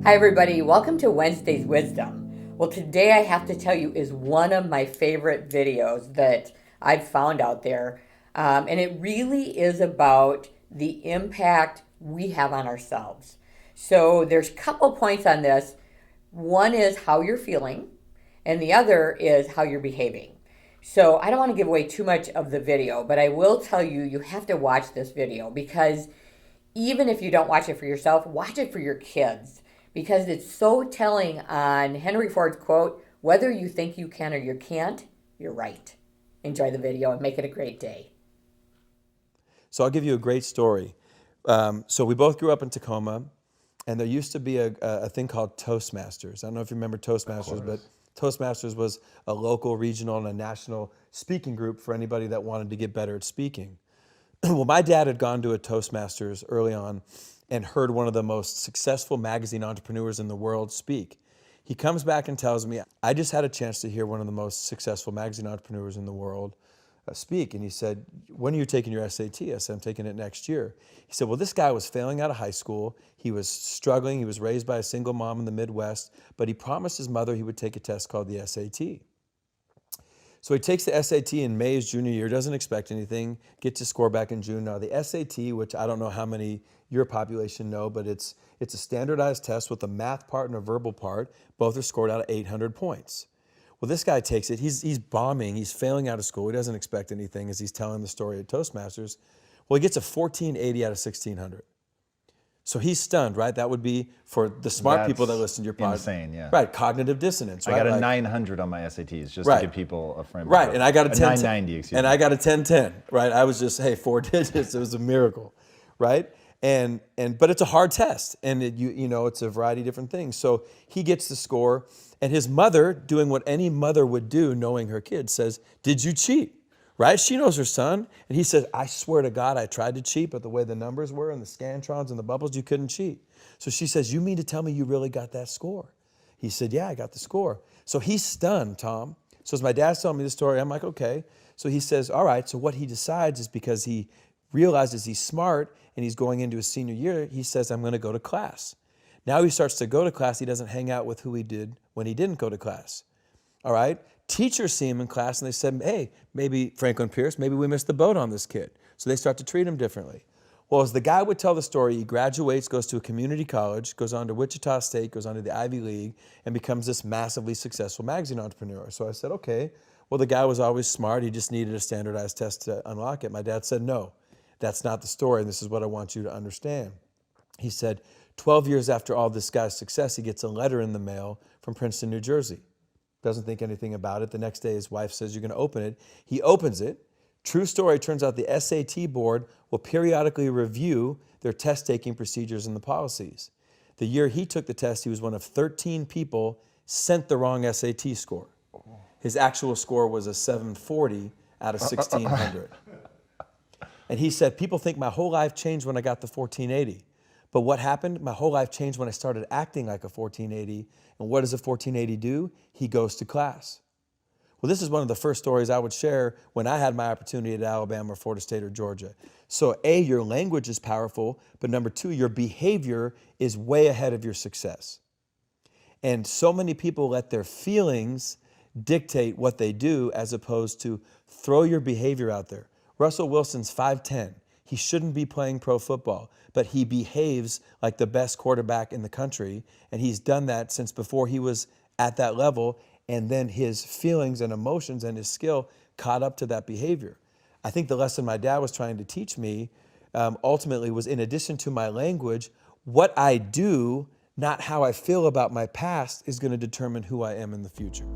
Hi everybody, welcome to Wednesday's Wisdom. Well, today I have to tell you is one of my favorite videos that I've found out there. And it really is about the impact we have on ourselves. So there's a couple points on this. One is how you're feeling, and the other is how you're behaving. So I don't want to give away too much of the video, but I will tell you, you have to watch this video because even if you don't watch it for yourself, watch it for your kids because it's so telling on Henry Ford's quote, whether you think you can or you can't, you're right. Enjoy the video and make it a great day. So I'll give you a great story. So we both grew up in Tacoma, and there used to be a thing called Toastmasters. I don't know if you remember Toastmasters, but Toastmasters was a local, regional, and a national speaking group for anybody that wanted to get better at speaking. Well, my dad had gone to a Toastmasters early on and heard one of the most successful magazine entrepreneurs in the world speak. He comes back and tells me, I just had a chance to hear one of the most successful magazine entrepreneurs in the world speak. And he said, when are you taking your SAT? I said, I'm taking it next year. He said, well, this guy was failing out of high school. He was struggling. He was raised by a single mom in the Midwest, but he promised his mother he would take a test called the SAT. So he takes the SAT in May, his junior year, doesn't expect anything, gets his score back in June. Now the SAT, which I don't know how many your population know, but it's a standardized test with a math part and a verbal part. Both are scored out of 800 points. Well, this guy takes it, he's bombing, he's failing out of school, he doesn't expect anything as he's telling the story at Toastmasters. Well, he gets a 1480 out of 1600. So he's stunned, right? That would be for the smart people that listen to your podcast. Insane, yeah. Right, cognitive dissonance, right? I got a 900 on my SATs just to give people a frame. Right, and I got a 990, excuse me. And I got a 1010, right? I was just, hey, 4 digits, it was a miracle, right? But it's a hard test, and it's a variety of different things. So he gets the score, and his mother, doing what any mother would do, knowing her kid, says, did you cheat? Right? She knows her son. And he says, I swear to God, I tried to cheat, but the way the numbers were and the scantrons and the bubbles, you couldn't cheat. So she says, you mean to tell me you really got that score? He said, yeah, I got the score. So he's stunned, Tom. So as my dad's telling me the story, I'm like, okay. So he says, all right. So what he decides is because he realizes he's smart and he's going into his senior year, he says, I'm going to go to class. Now he starts to go to class. He doesn't hang out with who he did when he didn't go to class. All right? Teachers see him in class and they said, hey, maybe Franklin Pierce, maybe we missed the boat on this kid. So they start to treat him differently. Well, as the guy would tell the story, he graduates, goes to a community college, goes on to Wichita State, goes on to the Ivy League, and becomes this massively successful magazine entrepreneur. So I said, okay, well, the guy was always smart. He just needed a standardized test to unlock it. My dad said, no, that's not the story, and this is what I want you to understand. He said, 12 years after all this guy's success, he gets a letter in the mail from Princeton, New Jersey. Doesn't think anything about it. The next day, his wife says, you're going to open it. He opens it. True story, turns out the SAT board will periodically review their test-taking procedures and the policies. The year he took the test, he was one of 13 people sent the wrong SAT score. His actual score was a 740 out of 1,600. And he said, people think my whole life changed when I got the 1480. But what happened? My whole life changed when I started acting like a 1480. And what does a 1480 do? He goes to class. Well, this is one of the first stories I would share when I had my opportunity at Alabama, Florida State, or Georgia. So A, your language is powerful, but number two, your behavior is way ahead of your success. And so many people let their feelings dictate what they do as opposed to throw your behavior out there. Russell Wilson's 5'10". He shouldn't be playing pro football, but he behaves like the best quarterback in the country, and he's done that since before he was at that level, and then his feelings and emotions and his skill caught up to that behavior. I think the lesson my dad was trying to teach me ultimately was, in addition to my language, what I do, not how I feel about my past, is going to determine who I am in the future.